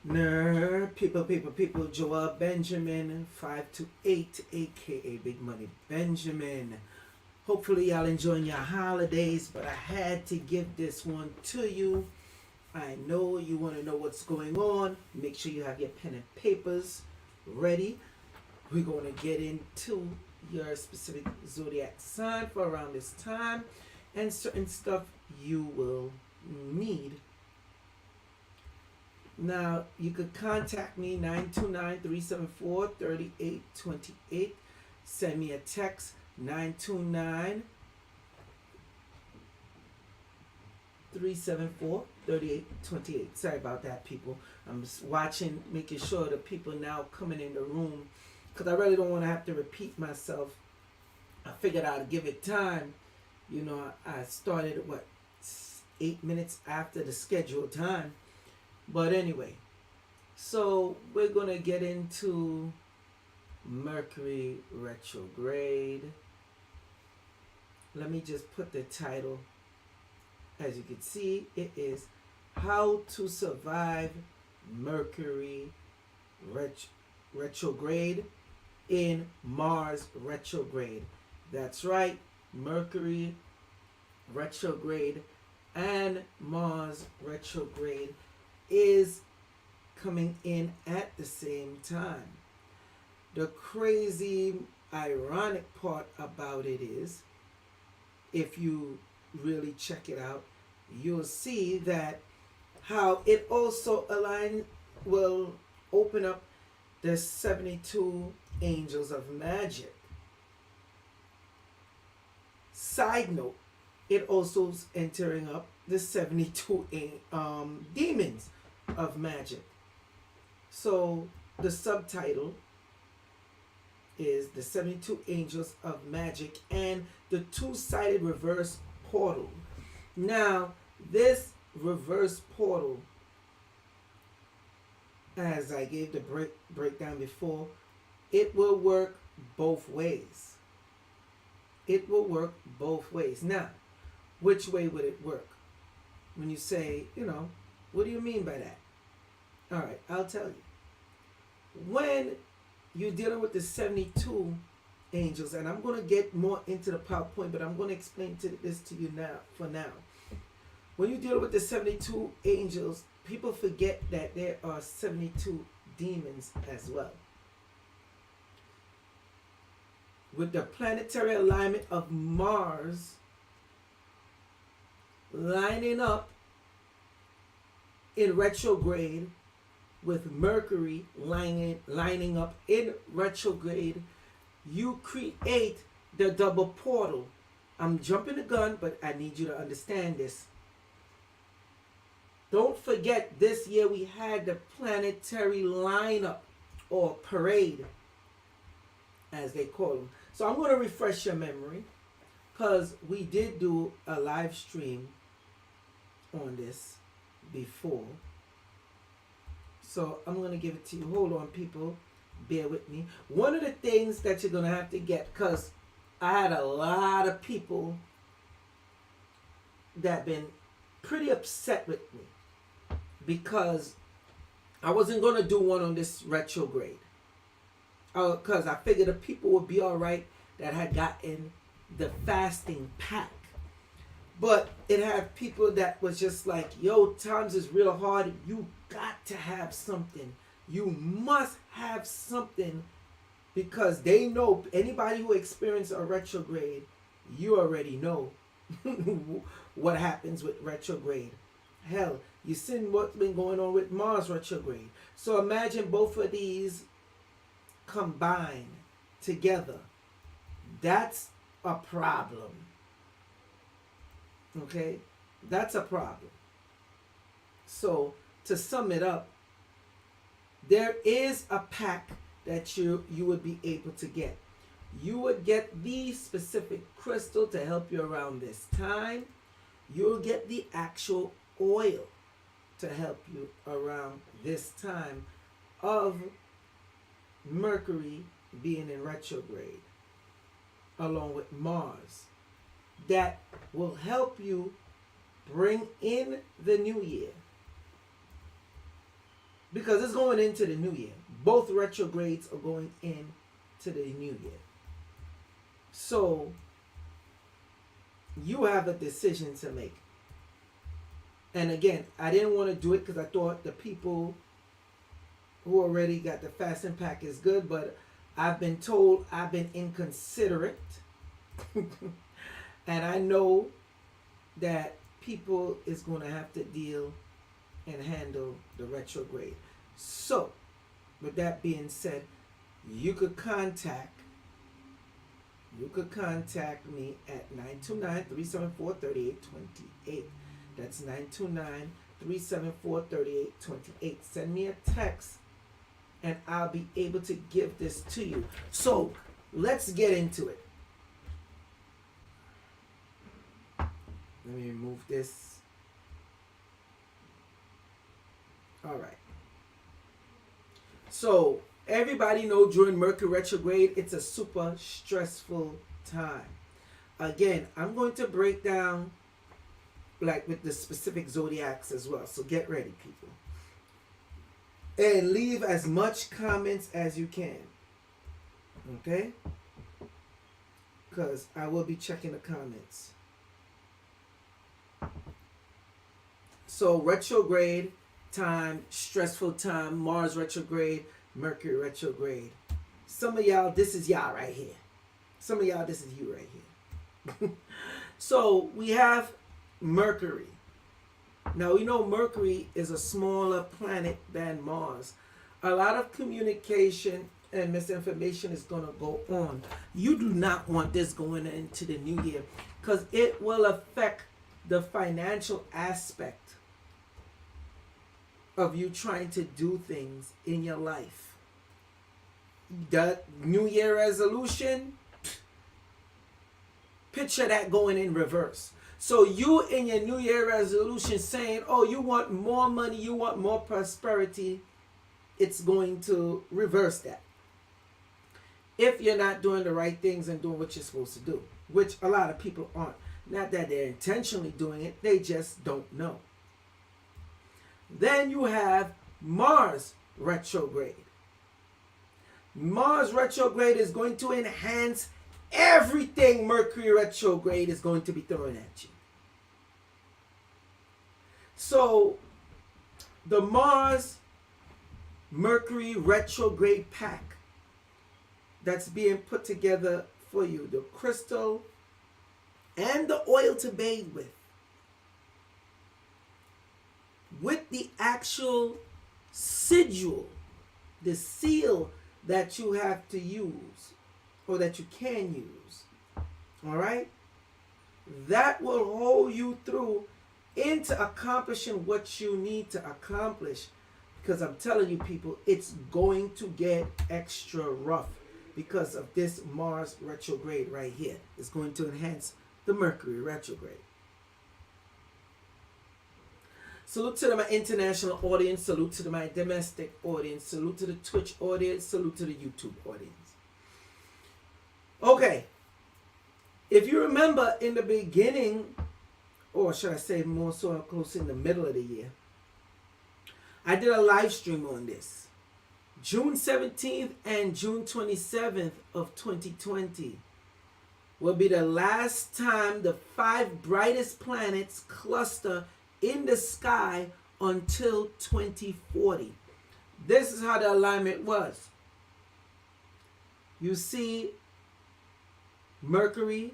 People, Joel Benjamin, 528, aka Big Money Benjamin. Hopefully, y'all enjoying your holidays, but I had to give this one to you. I know you want to know what's going on. Make sure you have your pen and papers ready. We're going to get into your specific zodiac sign for around this time and certain stuff you will need. Now, you could contact me 929-374-3828. Send me a text 929-374-3828. Sorry about that, people. I'm just watching, making sure the people now coming in the room, because I really don't want to have to repeat myself. I figured I'd give it time. You know, I started, 8 minutes after the scheduled time. But anyway, so we're going to get into Mercury retrograde. Let me just put the title. As you can see, it is How to Survive Mercury retrograde in Mars retrograde. That's right, Mercury retrograde and Mars retrograde is coming in at the same time. The crazy, ironic part about it is, if you really check it out, you'll see that how it also will open up the 72 angels of magic. Side note, it also is entering up the 72 demons of magic. So the subtitle is the 72 angels of magic and the two-sided reverse portal. Now, this reverse portal, as I gave the breakdown before, it will work both ways. It will work both ways. Now, which way would it work? When you say, what do you mean by that? All right, I'll tell you. When you're dealing with the 72 angels, and I'm going to get more into the PowerPoint, but I'm going to explain this to you now, for now. When you deal with the 72 angels, people forget that there are 72 demons as well. With the planetary alignment of Mars lining up in retrograde with Mercury lining up in retrograde, you create the double portal. I'm jumping the gun, but I need you to understand this. Don't forget, this year we had the planetary lineup, or parade, as they call them. So I'm going to refresh your memory, because we did do a live stream on this before. So I'm going to give it to you. Hold on, people. Bear with me. One of the things that you're going to have to get, because I had a lot of people that been pretty upset with me because I wasn't going to do one on this retrograde. Because I figured the people would be all right that had gotten the fasting pack. But it had people that was just like, yo, times is real hard. You got to have something. You must have something, because they know, anybody who experienced a retrograde, you already know what happens with retrograde. Hell, you seen what's been going on with Mars retrograde. So imagine both of these combined together. That's a problem. Okay? That's a problem. So, to sum it up, there is a pack that you would be able to get. You would get the specific crystal to help you around this time. You'll get the actual oil to help you around this time of Mercury being in retrograde, along with Mars. That will help you bring in the new year. because it's going into the new year. Both retrogrades are going into the new year. So you have a decision to make. And again, I didn't want to do it because I thought the people who already got the fasting pack is good, but I've been told I've been inconsiderate. And I know that people is going to have to deal and handle the retrograde. So, with that being said, you could contact me at 929-374-3828. That's 929-374-3828. Send me a text and I'll be able to give this to you. So, let's get into it. Let me remove this. All right. So, everybody know during Mercury retrograde, it's a super stressful time. Again, I'm going to break down like with the specific zodiacs as well. So get ready, people. And leave as much comments as you can. Okay? Because I will be checking the comments. So retrograde time, stressful time, Mars retrograde, Mercury retrograde. Some of y'all, this is y'all right here. Some of y'all, this is you right here. So we have Mercury. Now we know Mercury is a smaller planet than Mars. A lot of communication and misinformation is going to go on. You do not want this going into the new year because it will affect the financial aspect of you trying to do things in your life. The New Year resolution, picture that going in reverse. So you in your New Year resolution saying, oh, you want more money, you want more prosperity, it's going to reverse that. If you're not doing the right things and doing what you're supposed to do, which a lot of people aren't. Not that they're intentionally doing it, they just don't know. Then you have Mars retrograde. Mars retrograde is going to enhance everything Mercury retrograde is going to be throwing at you. So, the Mars Mercury retrograde pack that's being put together for you, the crystal and the oil to bathe with the actual sigil, the seal that you have to use or that you can use, all right, that will hold you through into accomplishing what you need to accomplish. Because I'm telling you, people, it's going to get extra rough because of this Mars retrograde right here. It's going to enhance the Mercury retrograde. Salute to my international audience. Salute to my domestic audience. Salute to the Twitch audience. Salute to the YouTube audience. Okay. If you remember in the beginning, or should I say more so close in the middle of the year, I did a live stream on this. June 17th and June 27th of 2020 will be the last time the 5 brightest planets cluster in the sky until 2040. This is how the alignment was. You see Mercury,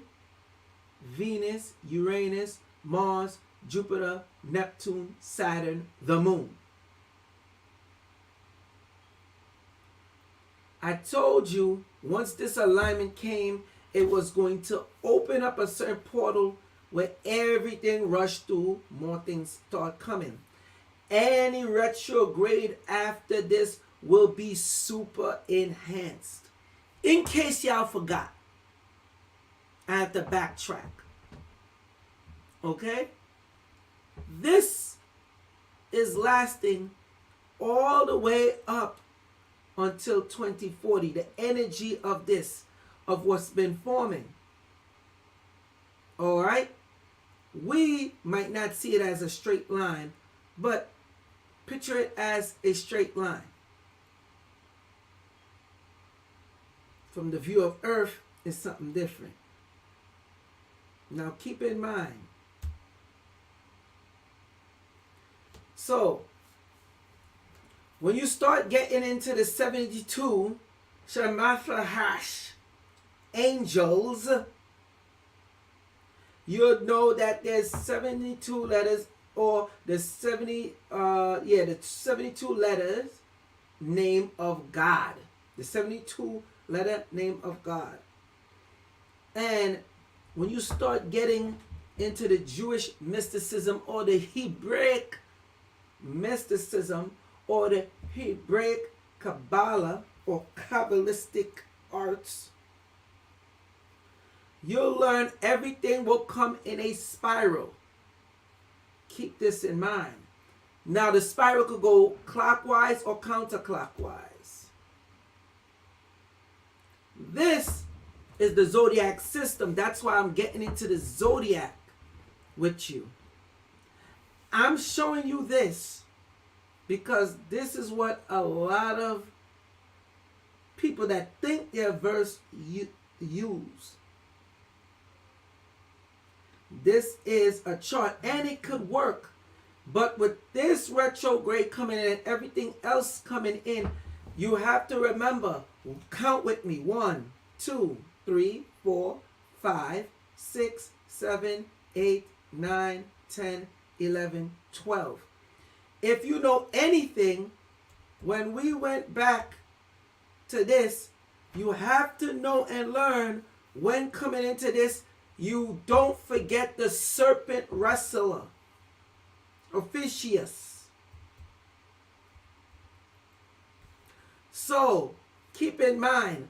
Venus, Uranus, Mars, Jupiter, Neptune, Saturn, the Moon. I told you once this alignment came, it was going to open up a certain portal where everything rushed through, more things start coming. Any retrograde after this will be super enhanced. In case y'all forgot, I have to backtrack. Okay? This is lasting all the way up until 2040. The energy of this, of what's been forming. All right? We might not see it as a straight line, but Picture it as a straight line. From the view of Earth, it's something different. Now keep in mind. So, when you start getting into the 72 Shemahash angels, you'll know that there's 72 letters, or the 72 letters name of God. The 72 letter name of God. And when you start getting into the Jewish mysticism or the Hebraic mysticism or the Hebraic Kabbalah or Kabbalistic arts, you'll learn everything will come in a spiral. Keep this in mind. Now the spiral could go clockwise or counterclockwise. This is the zodiac system. That's why I'm getting into the zodiac with you. I'm showing you this because this is what a lot of people that think they're versed use. This is a chart and it could work, but with this retrograde coming in and everything else coming in, you have to remember, count with me: 1, 2, 3, 4, 5, 6, 7, 8, 9, 10, 11, 12. If you know anything, when we went back to this, you have to know and learn when coming into this, you don't forget the serpent wrestler, Ophiuchus. So keep in mind,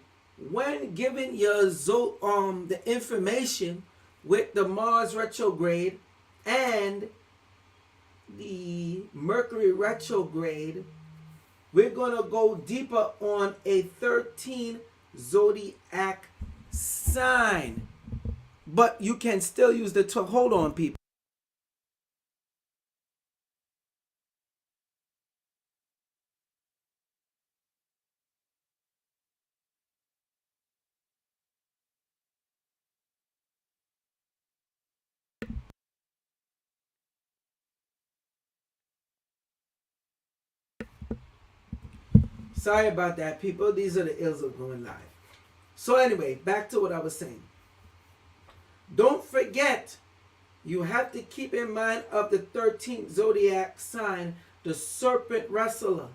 when giving your the information with the Mars retrograde and the Mercury retrograde, we're going to go deeper on a 13 zodiac sign. But you can still use the hold on, people. Sorry about that, people. These are the ills of going live. So anyway, back to what I was saying. Don't forget, you have to keep in mind of the 13th zodiac sign, the serpent wrestler,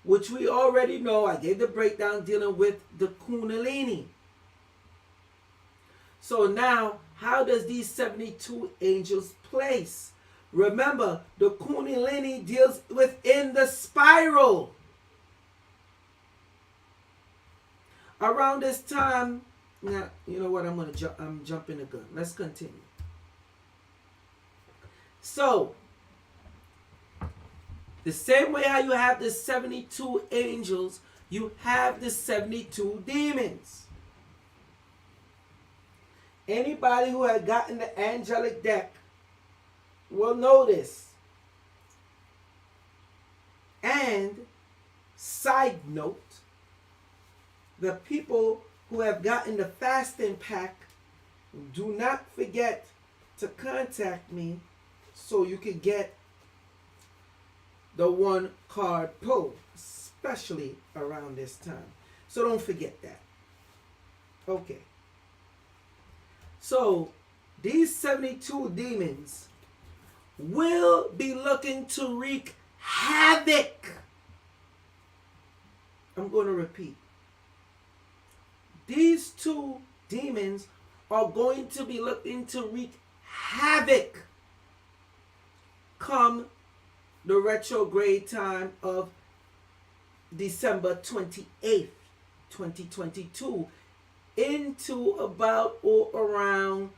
which we already know. I gave the breakdown dealing with the Kundalini. So now, how does these 72 angels place? Remember, the Kundalini deals within the spiral. Around this time, now, you know what, I'm jumping the gun. Let's continue. So, the same way how you have the 72 angels, you have the 72 demons. Anybody who had gotten the angelic deck will know this. And, side note, the people who have gotten the fasting pack, do not forget to contact me so you can get the 1 card pull, especially around this time. So don't forget that. Okay. So these 72 demons will be looking to wreak havoc. I'm going to repeat. These 2 demons are going to be looking to wreak havoc come the retrograde time of December 28th, 2022 into about or around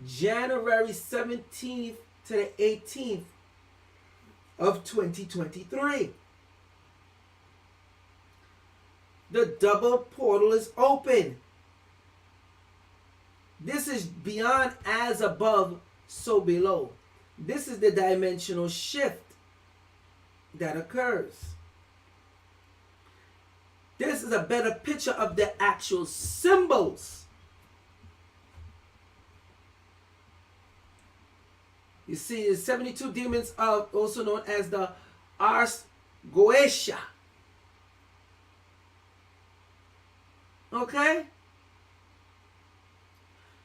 January 17th to the 18th of 2023. The double portal is open. This is beyond as above, so below. This is the dimensional shift that occurs. This is a better picture of the actual symbols. You see, the 72 demons are also known as the Ars Goetia. Okay?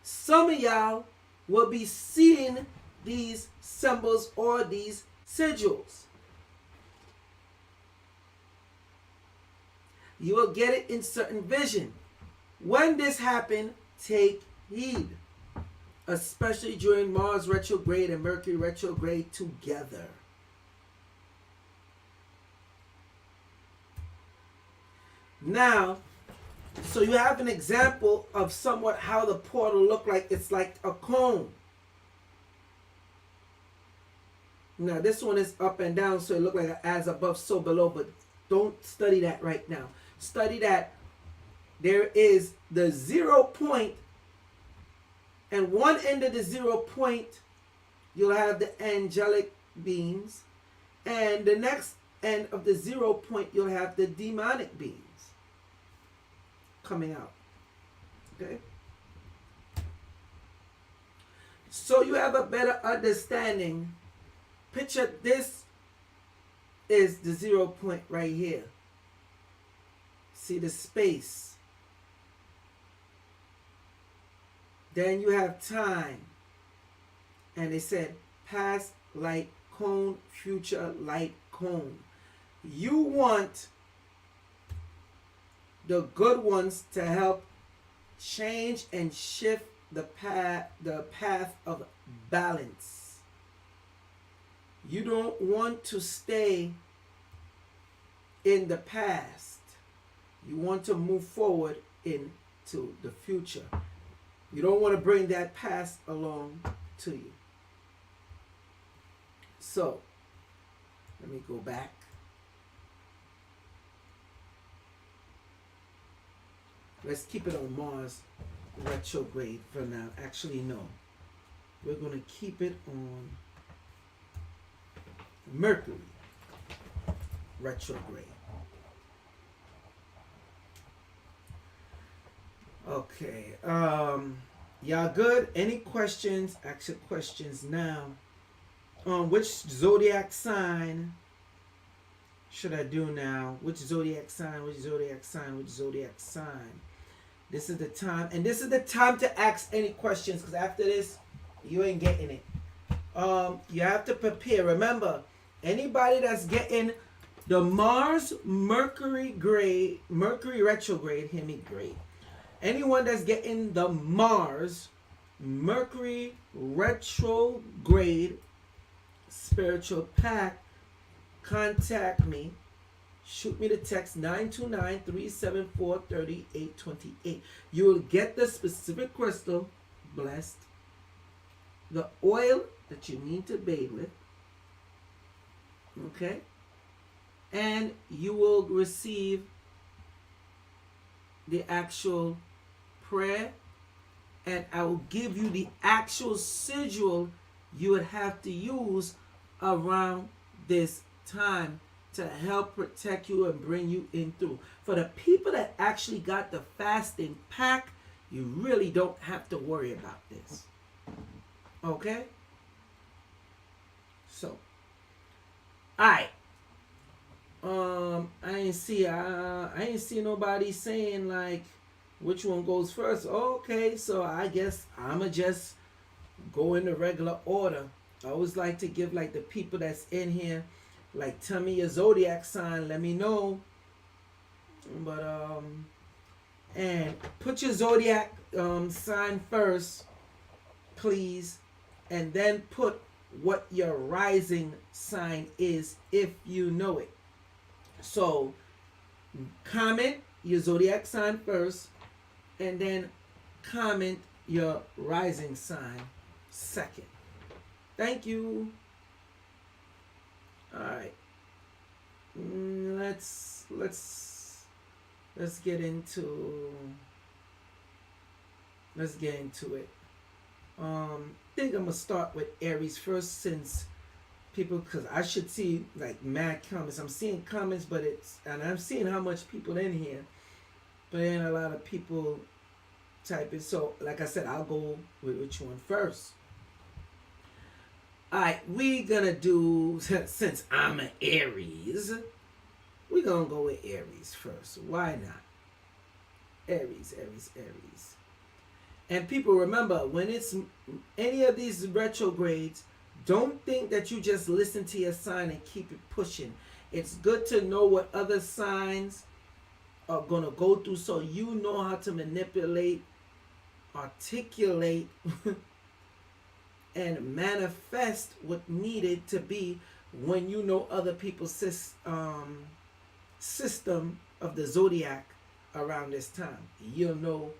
Some of y'all will be seeing these symbols or these sigils. You will get it in certain vision. When this happens, take heed. Especially during Mars retrograde and Mercury retrograde together. Now, so you have an example of somewhat how the portal look like. It's like a cone. Now this one is up and down, so it look like as above, so below, but don't study that right now. Study that there is the 0 point, and one end of the 0 point, you'll have the angelic beings, and the next end of the 0 point, you'll have the demonic beings coming out. Okay? So you have a better understanding. Picture this is the 0 point right here. See the space. Then you have time. And it said past light cone, future light cone. You want the good ones to help change and shift the path of balance. You don't want to stay in the past. You want to move forward into the future. You don't want to bring that past along to you. So, let me go back. Let's keep it on Mars retrograde for now. Actually, no. We're going to keep it on Mercury retrograde. Okay. Y'all good? Any questions? Ask your questions now. Which zodiac sign should I do now? Which zodiac sign? Which zodiac sign? Which zodiac sign? This is the time, and this is the time to ask any questions, because after this, you ain't getting it. You have to prepare. Remember, anybody that's getting the Mars Mercury retrograde, hear me great. Anyone that's getting the Mars Mercury retrograde spiritual pack, contact me. Shoot me the text 929-374-3828. You will get the specific crystal, blessed, the oil that you need to bathe with, okay? And you will receive the actual prayer, and I will give you the actual sigil you would have to use around this time to help protect you and bring you in through. For the people that actually got the fasting pack, you really don't have to worry about this. Okay? So, alright. I ain't see nobody saying like which one goes first. Okay, so I guess I'ma just go in the regular order. I always like to give like the people that's in here, like, tell me your zodiac sign, let me know. But and put your zodiac sign first, please, and then put what your rising sign is if you know it. So comment your zodiac sign first, and then comment your rising sign second. Thank you. All right. Let's get into it. I think I'm gonna start with Aries first, since people, because I should see like mad comments. I'm seeing comments, but and I'm seeing how much people in here, but there ain't a lot of people typing. So, like I said, I'll go with which one first. All right, we gonna do, since I'm an Aries, we gonna go with Aries first. Why not? Aries, Aries, Aries. And people, remember, when it's any of these retrogrades, don't think that you just listen to your sign and keep it pushing. It's good to know what other signs are going to go through, so you know how to manipulate, articulate, and manifest what needed to be when you know other people's system of the zodiac around this time. You'll know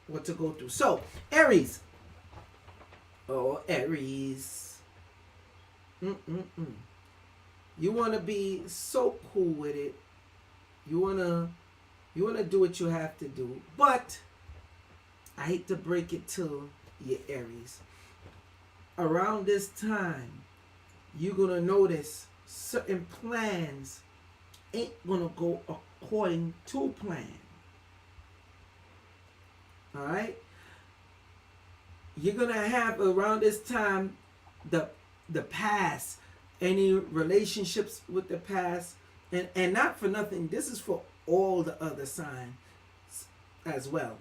what to go through. So, Aries. Oh, Aries. You want to be so cool with it. You want to do what you have to do. But I hate to break it to you, Aries. Around this time, you're going to notice certain plans ain't going to go according to plan. All right? You're going to have around this time the past, any relationships with the past, and not for nothing, this is for all the other signs as well.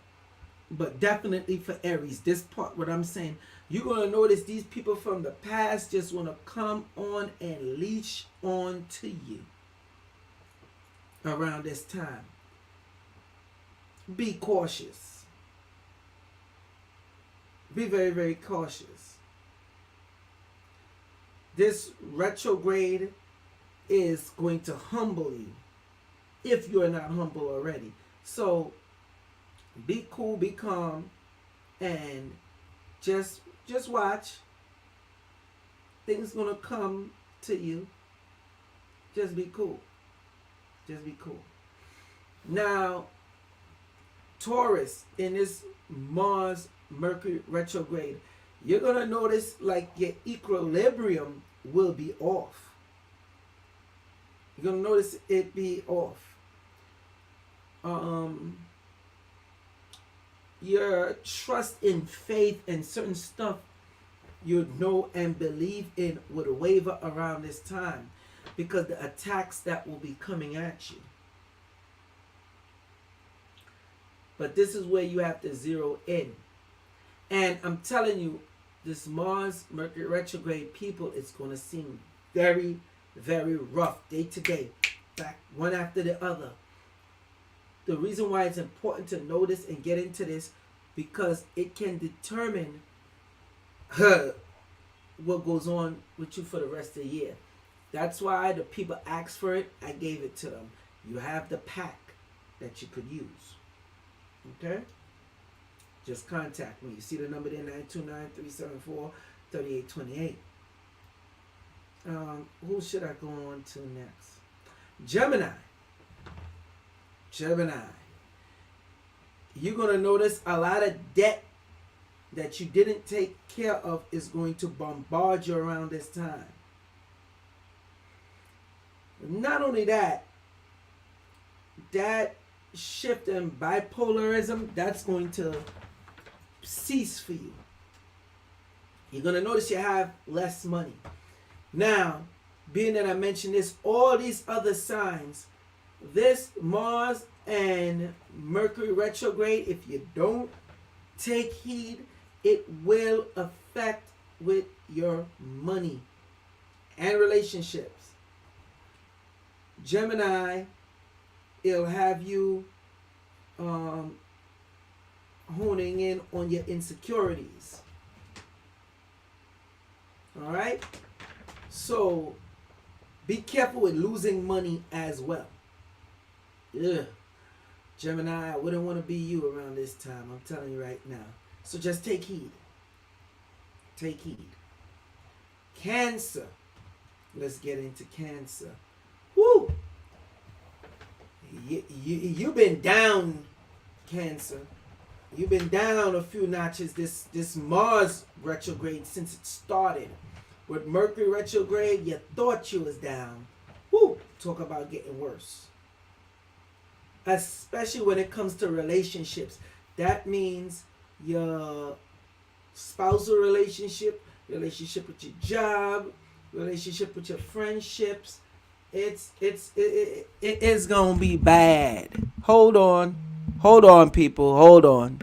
But definitely for Aries, this part, what I'm saying, you're going to notice these people from the past just want to come on and leash on to you around this time. Be cautious. Be very, very cautious. This retrograde is going to humble you if you're not humble already. So be cool, be calm, and just watch. Things gonna come to you. Just be cool. Just be cool. Now, Taurus, in this Mars Mercury retrograde, you're gonna notice like your equilibrium will be off. You're gonna notice it be off. Your trust in faith and certain stuff you know and believe in would waver around this time because the attacks that will be coming at you. But this is where you have to zero in. And I'm telling you, this Mars Mercury retrograde, people, it's going to seem very, very rough day to day, back one after the other. The reason why it's important to know this and get into this, because it can determine what goes on with you for the rest of the year. That's why the people asked for it. I gave it to them. You have the pack that you could use. Okay? Just contact me. You see the number there, 929-374-3828. Who should I go on to next? Gemini. You're going to notice a lot of debt that you didn't take care of is going to bombard you around this time. Not only that, that shift in bipolarism, that's going to cease for you. You're going to notice you have less money. Now, being that I mentioned this, all these other signs, this Mars and Mercury retrograde, if you don't take heed, it will affect with your money and relationships. Gemini, it'll have you honing in on your insecurities. All right? So be careful with losing money as well. Ugh. Gemini, I wouldn't want to be you around this time. I'm telling you right now. So just take heed. Take heed. Cancer. Let's get into Cancer. Woo! You've been down, Cancer. You've been down a few notches this Mars retrograde since it started with Mercury retrograde, you thought you was down. Woo! Talk about getting worse. Especially when it comes to relationships. That means your spousal relationship with your job, relationship with your friendships. It is gonna be bad. Hold on, people. Hold on.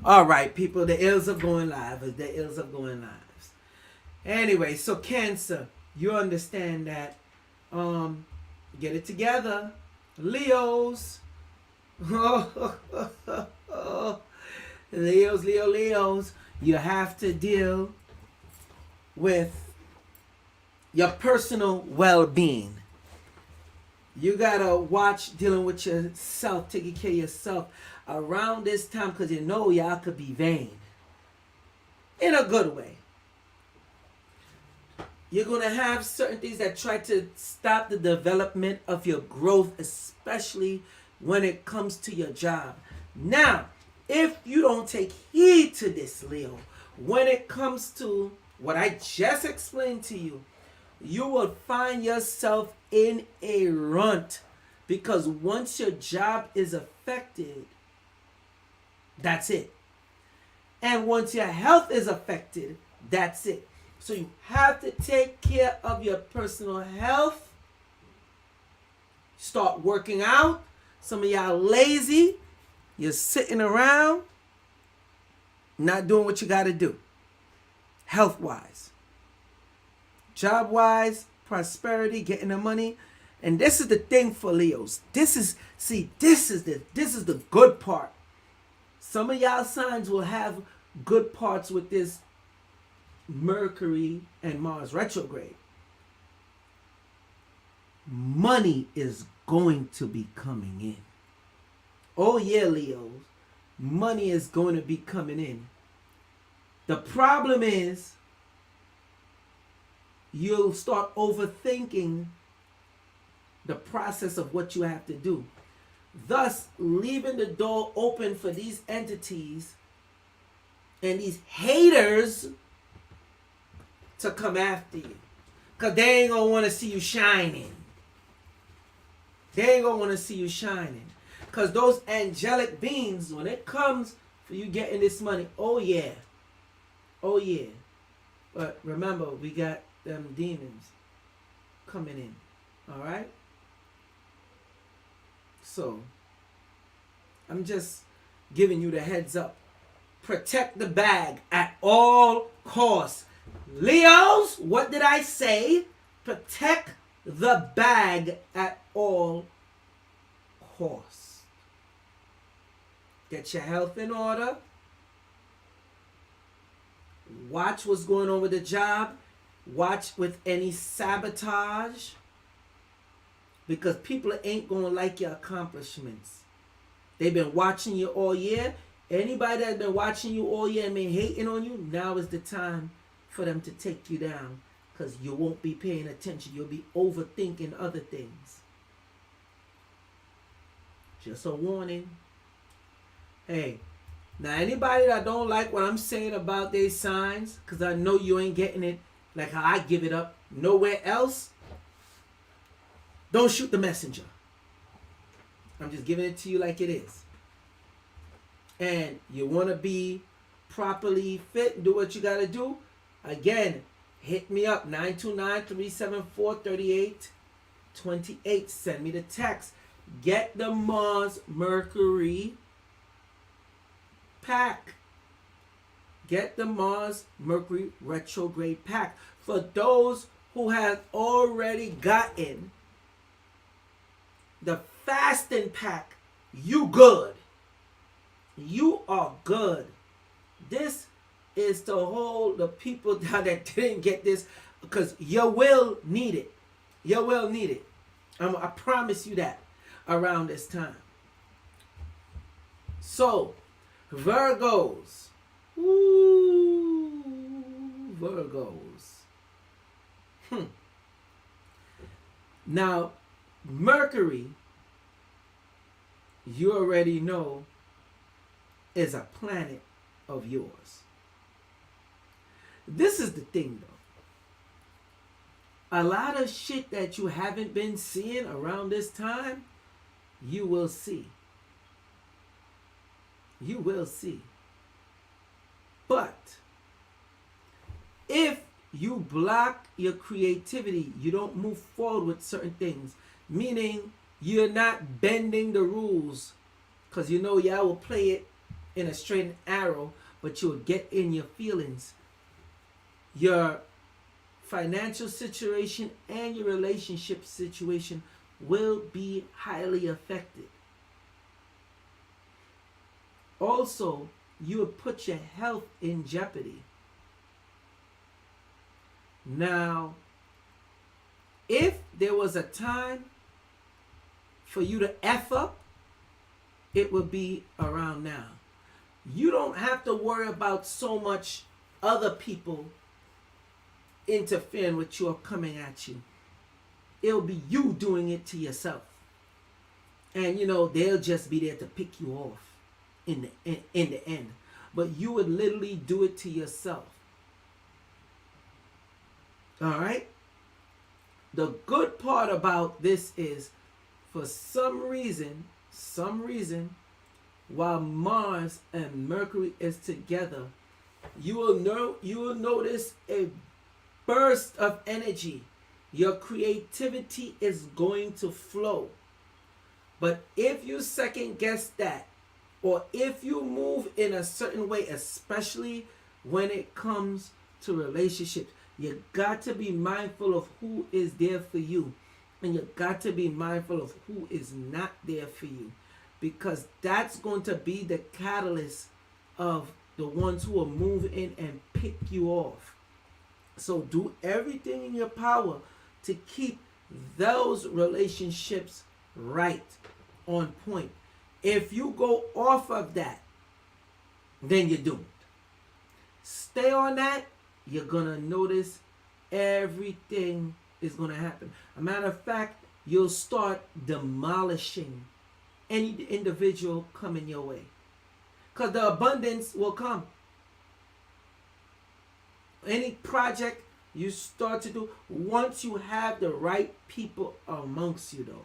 All right, people. The ills of going live. The ills of going lives. Anyway, so Cancer, you understand that. Get it together, Leos. Leos. You have to deal with your personal well-being. You gotta watch dealing with yourself, taking care of yourself around this time, because you know y'all could be vain in a good way. You're gonna have certain things that try to stop the development of your growth, especially when it comes to your job. Now, if you don't take heed to this, Leo, when it comes to what I just explained to you, you will find yourself in a rut, because once your job is affected, that's it. And once your health is affected, that's it. So you have to take care of your personal health. Start working out. Some of y'all lazy. You're sitting around, not doing what you got to do. Health-wise. Job-wise, prosperity, getting the money. And this is the thing for Leos. This is the good part. Some of y'all signs will have good parts with this Mercury and Mars retrograde. Money is going to be coming in. Oh yeah, Leos. Money is going to be coming in. The problem is you'll start overthinking the process of what you have to do, thus leaving the door open for these entities and these haters to come after you, because they ain't gonna want to see you shining. They ain't gonna want to see you shining, because those angelic beings, when it comes for you getting this money, oh yeah, but remember, we got them demons coming in. All right, so I'm just giving you the heads up. Protect the bag at all costs. Leos, what did I say? Protect the bag at all costs. Get your health in order. Watch what's going on with the job. Watch with any sabotage, because people ain't going to like your accomplishments. They've been watching you all year. Anybody that's been watching you all year and been hating on you, now is the time for them to take you down, because you won't be paying attention. You'll be overthinking other things. Just a warning. Hey, now anybody that don't like what I'm saying about their signs, because I know you ain't getting it like how I give it up nowhere else, don't shoot the messenger. I'm just giving it to you like it is. and you want to be properly fit, do what you got to do, again, hit me up 929-374-3828. Send me the text. Get the Mars Mercury pack. Get the Mars Mercury retrograde pack. For those who have already gotten the fasting pack, you good. You are good. This is to hold the people down that didn't get this, because you will need it. You will need it. I promise you that around this time. So, Virgos. Ooh, Virgos. Now, Mercury, you already know, is a planet of yours. This is the thing, though. A lot of shit that you haven't been seeing around this time, you will see. You will see. But if you block your creativity, you don't move forward with certain things, meaning you're not bending the rules, because you know y'all will play it in a straight and arrow, but you'll get in your feelings. Your financial situation and your relationship situation will be highly affected. Also, you will put your health in jeopardy. Now, if there was a time for you to F up, it would be around now. You don't have to worry about so much other people interfering with you or coming at you. It'll be you doing it to yourself. And you know, they'll just be there to pick you off in the end. But you would literally do it to yourself. Alright? The good part about this is, for some reason, while Mars and Mercury is together, you will notice a burst of energy. Your creativity is going to flow. But if you second guess that, or if you move in a certain way, especially when it comes to relationships, you got to be mindful of who is there for you, and you got to be mindful of who is not there for you, because that's going to be the catalyst of the ones who will move in and pick you off. So do everything in your power to keep those relationships right, on point. If you go off of that, then you're doomed. Stay on that, you're going to notice everything is going to happen. A matter of fact, you'll start demolishing any individual coming your way, because the abundance will come. Any project you start to do, once you have the right people amongst you, though,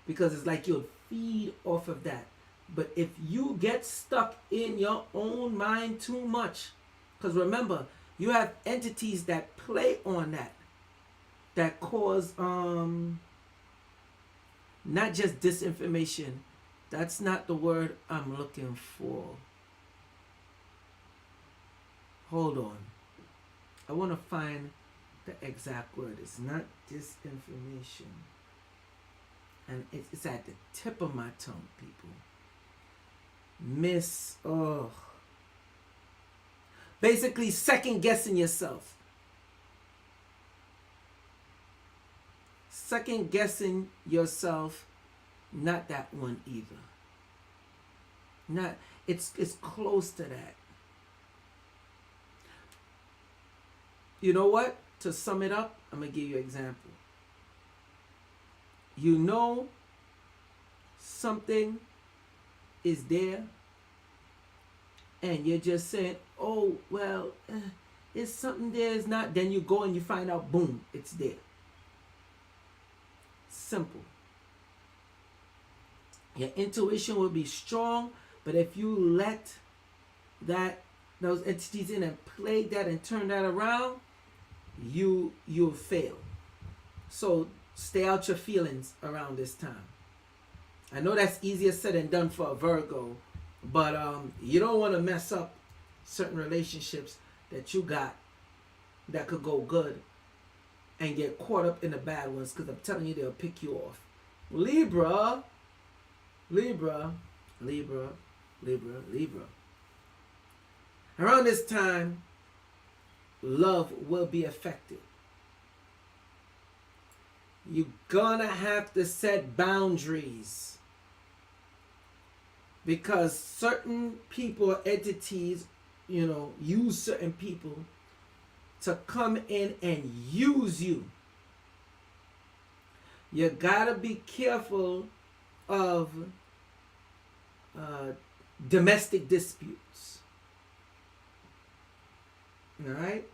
because it's like you'll feed off of that. But if you get stuck in your own mind too much, because remember, you have entities that play on that cause not just disinformation. That's not the word I'm looking for. Hold on. I want to find the exact word. It's not disinformation. And it's at the tip of my tongue, people. Basically, second guessing yourself. Second guessing yourself, not that one either. It's close to that. You know what? To sum it up, I'm going to give you an example. You know something is there, and you're just saying, oh, well, it's something there, it's not. Then you go and you find out, boom, it's there. Simple. Your intuition will be strong, but if you let those entities in and plague that and turn that around, you'll fail. So stay out your feelings around this time. I know that's easier said than done for a Virgo, but you don't want to mess up certain relationships that you got that could go good and get caught up in the bad ones, because I'm telling you, they'll pick you off. Libra. Around this time, love will be affected. You're gonna have to set boundaries, because certain people or entities, use certain people to come in and use you. You gotta be careful of domestic disputes. All right?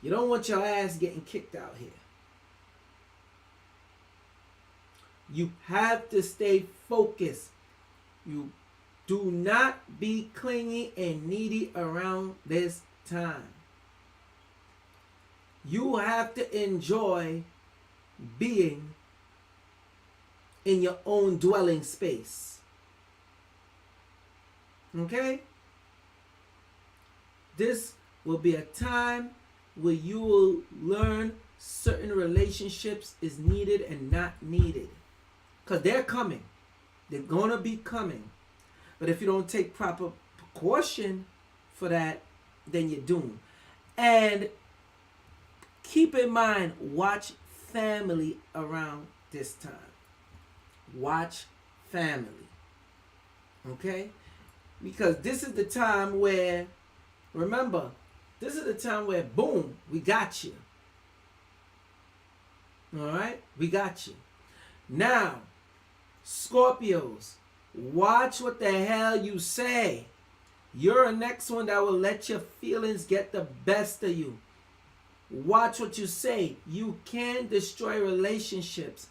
You don't want your ass getting kicked out here. You have to stay focused. You do not be clingy and needy around this time. You have to enjoy being in your own dwelling space. Okay? This will be a time where you will learn certain relationships is needed and not needed. Because they're coming. They're going to be coming. But if you don't take proper precaution for that, then you're doomed. And keep in mind, watch family around this time. Watch family. Okay? Because this is the time where, remember, this is the time where, boom, we got you. All right? We got you. Now, Scorpios, watch what the hell you say. You're the next one that will let your feelings get the best of you. Watch what you say. You can destroy relationships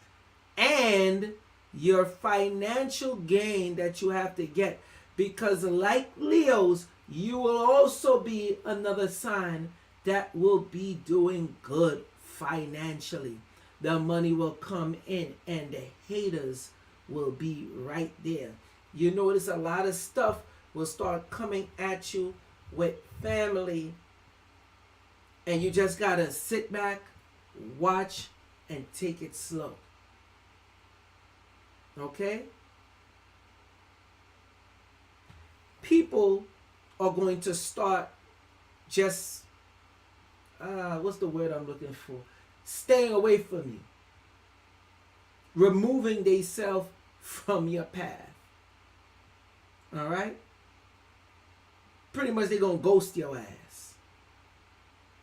and your financial gain that you have to get. Because like Leos, you will also be another sign that will be doing good financially. The money will come in and the haters will be right there. You notice a lot of stuff will start coming at you with family, and you just gotta sit back, watch, and take it slow. Okay? People are going to start just, what's the word I'm looking for? Staying away from you. Removing themselves from your path. All right? Pretty much they're going to ghost your ass.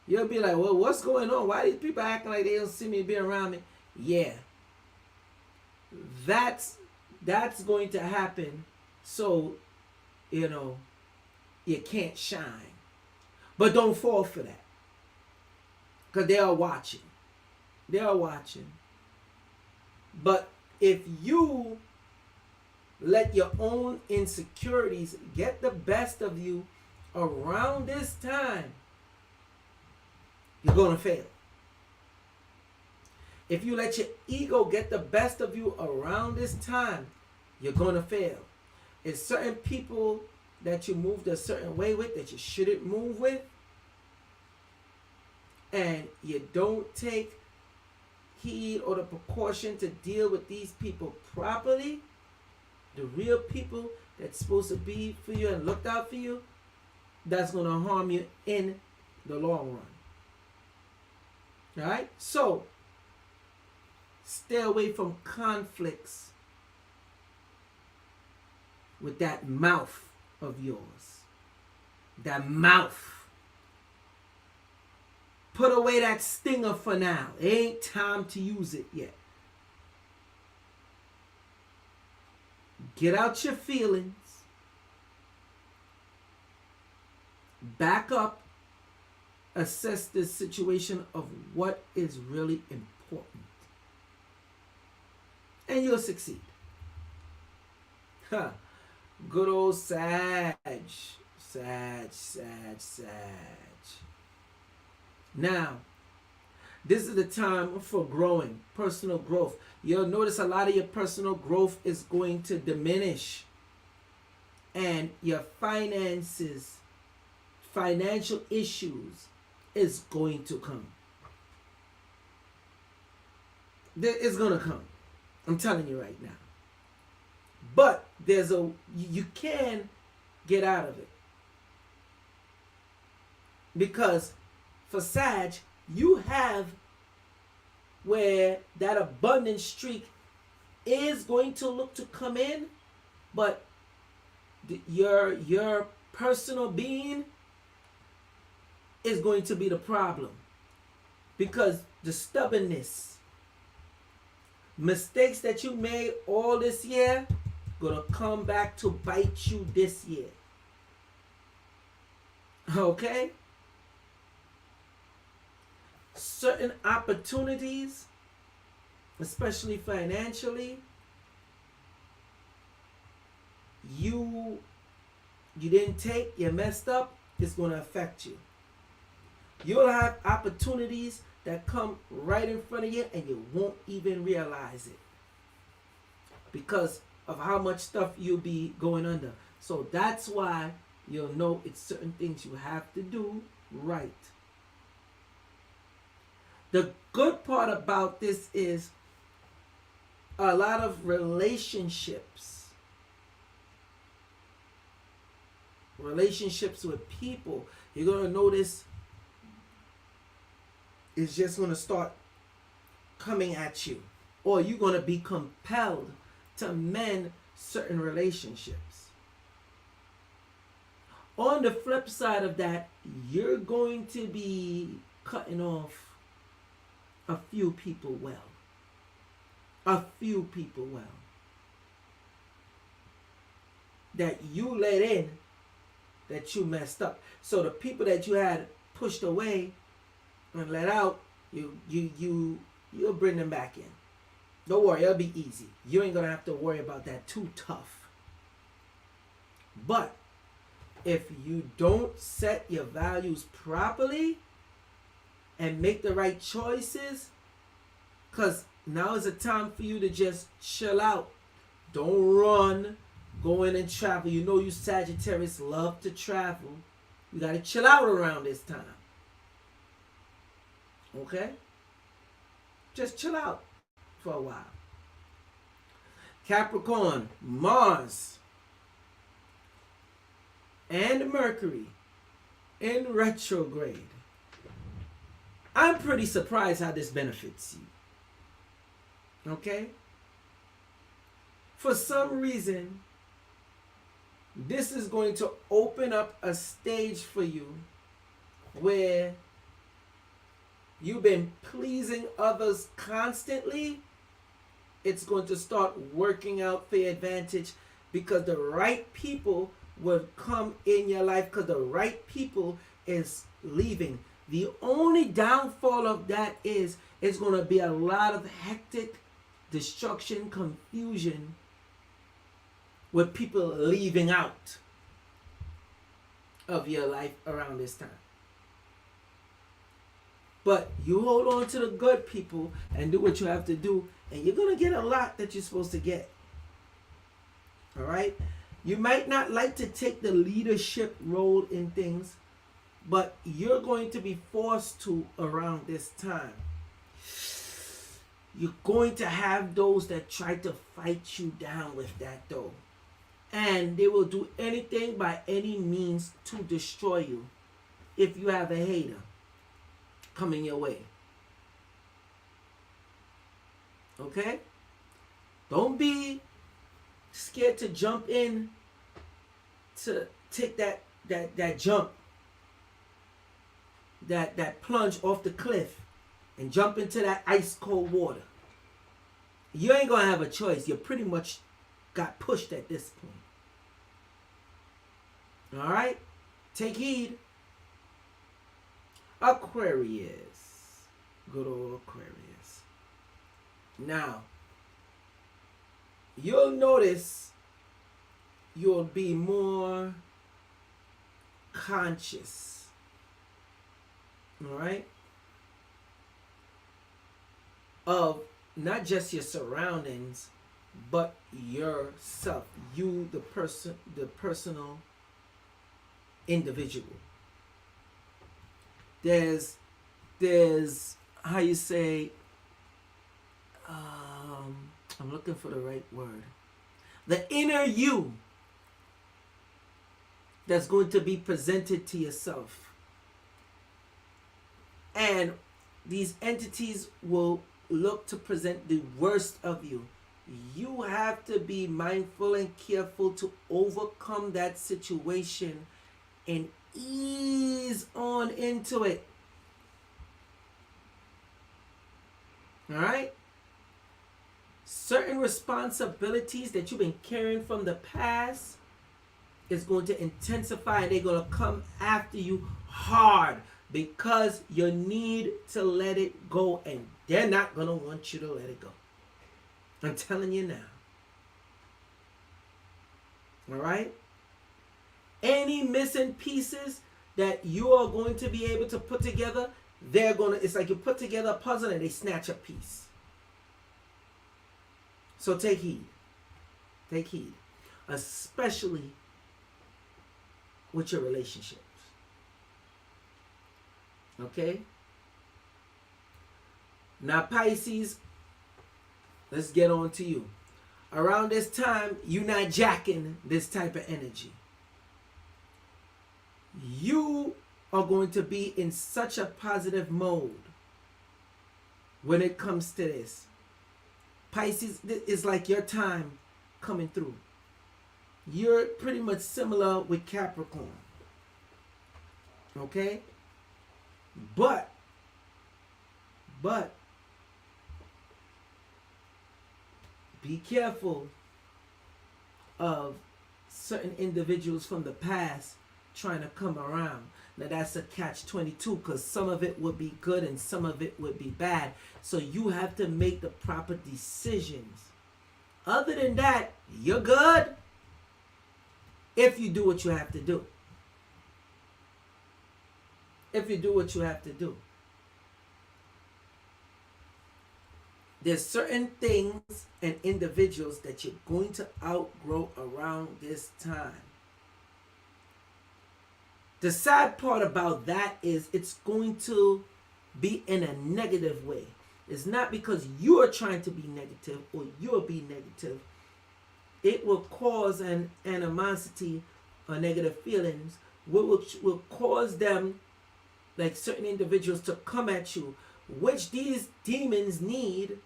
You'll be like, well, what's going on? Why are these people acting like they don't see me being around me? Yeah. That's going to happen, so, you can't shine. But don't fall for that. Because they are watching. They are watching. But if you let your own insecurities get the best of you around this time, you're going to fail. If you let your ego get the best of you around this time, you're going to fail. If certain people that you moved a certain way with that you shouldn't move with, and you don't take heed or the precaution to deal with these people properly, the real people that's supposed to be for you and look out for you, that's going to harm you in the long run. Alright? So, stay away from conflicts with that mouth of yours. That mouth. Put away that stinger for now. It ain't time to use it yet. Get out your feelings. Back up. Assess the situation of what is really important. And you'll succeed. Huh. Good old Sag. Sag. Now, this is the time for growing, personal growth. You'll notice a lot of your personal growth is going to diminish. And your finances, financial issues is going to come. It's going to come. I'm telling you right now. But you can get out of it. Because for Sag, you have where that abundant streak is going to look to come in, but your personal being is going to be the problem. Because the stubbornness, mistakes that you made all this year, gonna come back to bite you this year. Okay? Certain opportunities, especially financially, you didn't take, you messed up, it's going to affect you. You'll have opportunities that come right in front of you and you won't even realize it because of how much stuff you'll be going under. So that's why you'll know it's certain things you have to do right. The good part about this is a lot of relationships with people, you're going to notice it's just going to start coming at you, or you're going to be compelled to mend certain relationships. On the flip side of that, you're going to be cutting off a few people well. That you let in, that you messed up. So the people that you had pushed away and let out, you'll bring them back in. Don't worry, it'll be easy. You ain't gonna have to worry about that too tough. But if you don't set your values properly and make the right choices, because now is a time for you to just chill out. Don't run, go in and travel. You know you Sagittarius love to travel. You got to chill out around this time. Okay? Just chill out for a while. Capricorn, Mars and Mercury in retrograde. I'm pretty surprised how this benefits you. Okay? For some reason, this is going to open up a stage for you where you've been pleasing others constantly. It's going to start working out for your advantage because the right people will come in your life because the right people is leaving. The only downfall of that is it's going to be a lot of hectic destruction, confusion with people leaving out of your life around this time. But you hold on to the good people and do what you have to do, and you're going to get a lot that you're supposed to get. All right? You might not like to take the leadership role in things, but you're going to be forced to around this time. You're going to have those that try to fight you down with that though. And they will do anything by any means to destroy you if you have a hater coming your way. Okay? Don't be scared to jump in to take that jump, that plunge off the cliff and jump into that ice cold water. You ain't gonna have a choice. You pretty much got pushed at this point. All right? Take heed. Aquarius. Good old Aquarius. Now, you'll notice you'll be more conscious. All right? Of not just your surroundings, but yourself. You, the person, the personal individual. There's how you say, I'm looking for the right word. The inner you that's going to be presented to yourself. And these entities will look to present the worst of you. You have to be mindful and careful to overcome that situation and ease on into it. All right? Certain responsibilities that you've been carrying from the past is going to intensify, and they're going to come after you hard because you need to let it go, and they're not going to want you to let it go. I'm telling you now. All right? Any missing pieces that you are going to be able to put together, it's like you put together a puzzle and they snatch a piece. So take heed. Take heed. Especially with your relationships. Okay? Now, Pisces, let's get on to you. Around this time, you're not jacking this type of energy. You are going to be in such a positive mode when it comes to this. Pisces is like your time coming through. You're pretty much similar with Capricorn. Okay? But be careful of certain individuals from the past trying to come around. Now that's a catch-22 because some of it would be good and some of it would be bad. So you have to make the proper decisions. Other than that, you're good if you do what you have to do. If you do what you have to do. There's certain things and individuals that you're going to outgrow around this time. The sad part about that is it's going to be in a negative way. It's not because you're trying to be negative or you'll be negative. It will cause an animosity or negative feelings, which will cause them, like certain individuals, to come at you, which these demons need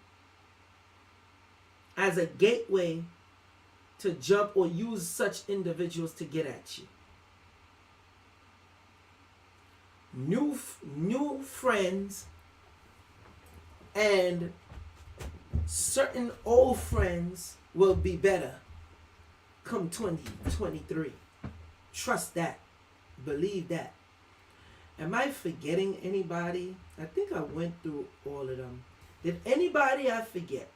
as a gateway to jump or use such individuals to get at you. New friends and certain old friends will be better come 2023. Trust that. Believe that. Am I forgetting anybody? I think I went through all of them. Did anybody I forget?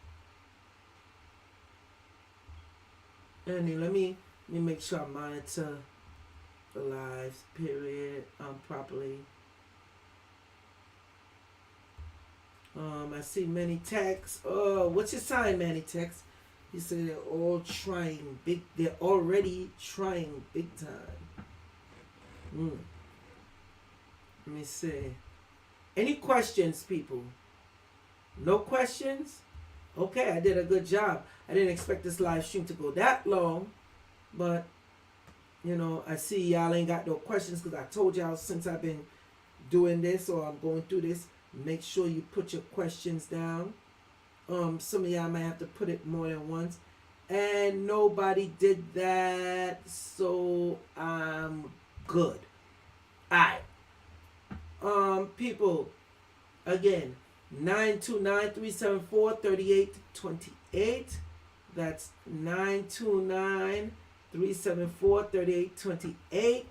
And let me make sure I monitor the lives period properly. I see many texts. Oh, what's your sign, Manny Text? He said they're all trying big. They're already trying big time. Let me see. Any questions, people? No questions? Okay, I did a good job. I didn't expect this live stream to go that long, but you know, I see y'all ain't got no questions because I told y'all since I've been doing this or I'm going through this, make sure you put your questions down. Some of y'all might have to put it more than once. And nobody did that, so I'm good. Alright. People, again, 929-374-3828. That's 929-374-3828.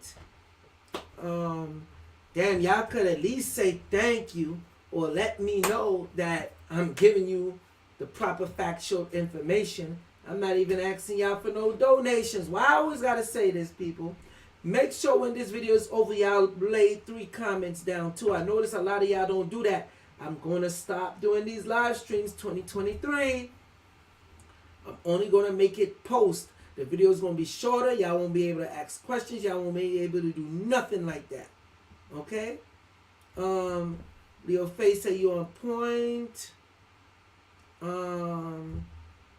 Damn, y'all could at least say thank you or let me know that I'm giving you the proper factual information I'm not even asking y'all for no donations. Why I always gotta say this, people? Make sure when this video is over, y'all lay 3 comments down too. I notice a lot of y'all don't do that. I'm going to stop doing these live streams 2023. I'm only going to make it post. The video is going to be shorter. Y'all won't be able to ask questions. Y'all won't be able to do nothing like that. Okay? Leo Face say you on point.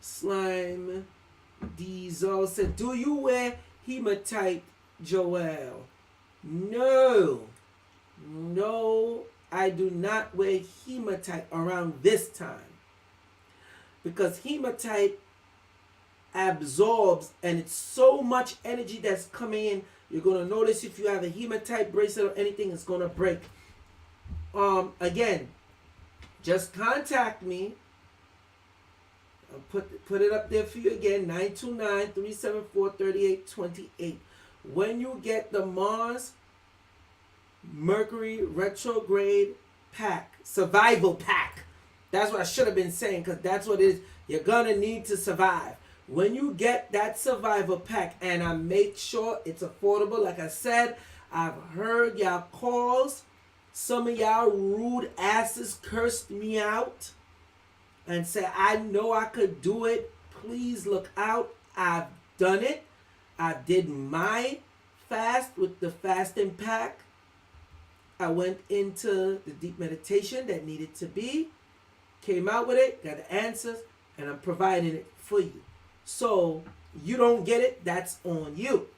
Slime Diesel said, do you wear hematite, Joel? No, I do not wear hematite around this time, because hematite absorbs, and it's so much energy that's coming in. You're going to notice if you have a hematite bracelet or anything, it's going to break. Again, just contact me. I'll put it up there for you again, 929-374-3828. When you get the Mars Mercury retrograde pack, survival pack, that's what I should have been saying, because that's what it is. You're gonna need to survive. When you get that survival pack, and I make sure it's affordable, like I said, I've heard y'all calls. Some of y'all rude asses cursed me out and said, I know I could do it. Please look out. I've done it. I did my fast with the fasting pack. I went into the deep meditation that needed to be, came out with it, got the answers, and I'm providing it for you. So you don't get it, that's on you.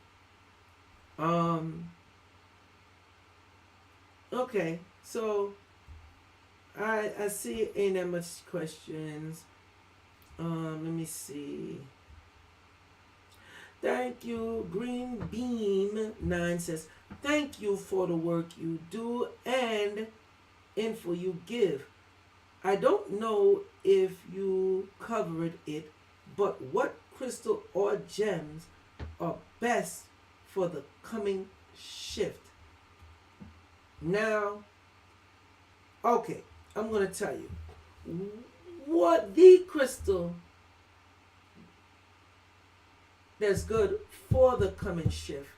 Okay, so I see it ain't that much questions. Let me see. Thank you. Green Beam 9 says, thank you for the work you do and info you give. I don't know if you covered it, but what crystal or gems are best for the coming shift? Now, okay, I'm going to tell you what the crystal that's good for the coming shift,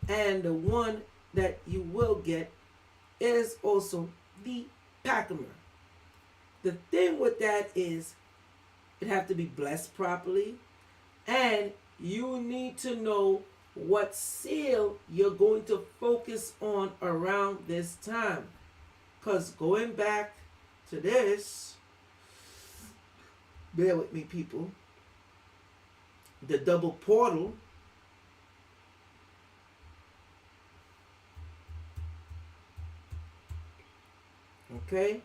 and the one that you will get is also the Pachymer. The thing with that is it have to be blessed properly, and you need to know what seal you're going to focus on around this time. Because going back to this, bear with me, people, the double portal, okay,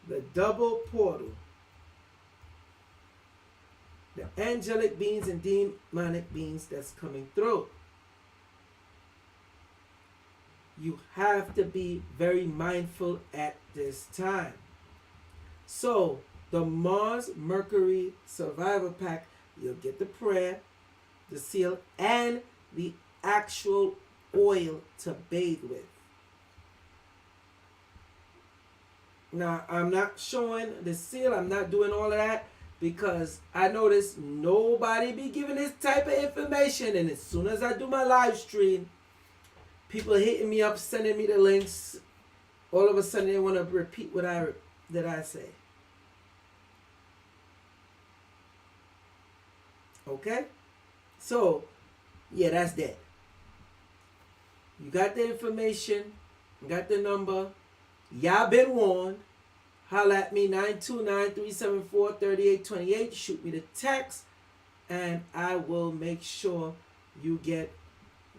the double portal, the angelic beings and demonic beings that's coming through. You have to be very mindful at this time. So the Mars Mercury Survival Pack, you'll get the prayer, the seal, and the actual oil to bathe with. Now, I'm not showing the seal. I'm not doing all of that because I notice nobody be giving this type of information. And as soon as I do my live stream, people are hitting me up, sending me the links. All of a sudden, they want to repeat what I say. Okay? So, yeah, that's that. You got the information. You got the number. Y'all been warned. Holla at me, 929-374-3828. Shoot me the text, and I will make sure you get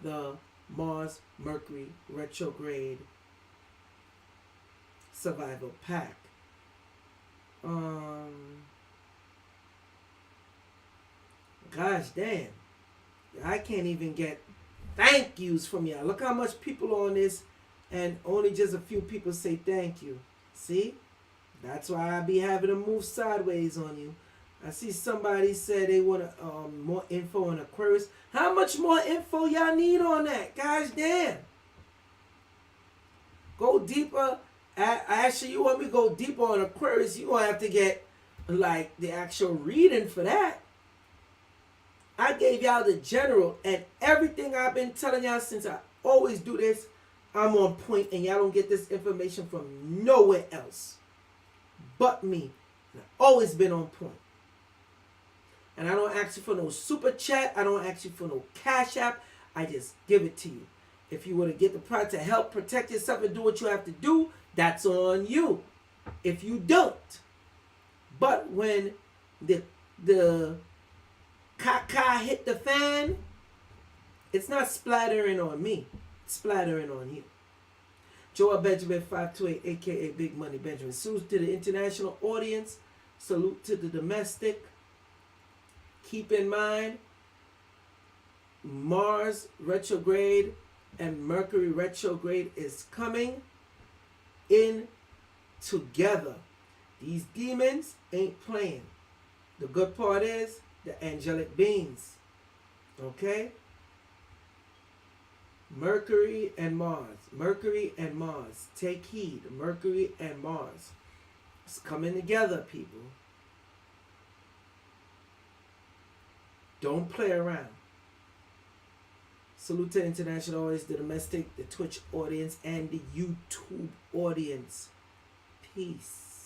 the Mars Mercury retrograde survival pack. Gosh damn, I can't even get thank yous from y'all. Look how much people on this, and only just a few people say thank you. See, that's why I be having to move sideways on you. I see somebody said they want more info on Aquarius. How much more info y'all need on that? Gosh damn. Go deeper. Actually, you want me to go deeper on Aquarius, you going to have to get like the actual reading for that. I gave y'all the general, and everything I've been telling y'all since I always do this, I'm on point, and y'all don't get this information from nowhere else but me. And I've always been on point. And I don't ask you for no super chat. I don't ask you for no cash app. I just give it to you. If you want to get the product to help protect yourself and do what you have to do, that's on you. If you don't. But when the caca hit the fan, it's not splattering on me. It's splattering on you. Joel Benjamin 528, aka Big Money Benjamin. Salute to the international audience. Salute to the domestic. Keep in mind, Mars retrograde and Mercury retrograde is coming in together. These demons ain't playing. The good part is the angelic beings. Okay? Mercury and Mars. Mercury and Mars. Take heed. Mercury and Mars. It's coming together, people. Don't play around. Salute to the international audience, the domestic, the Twitch audience, and the YouTube audience. Peace.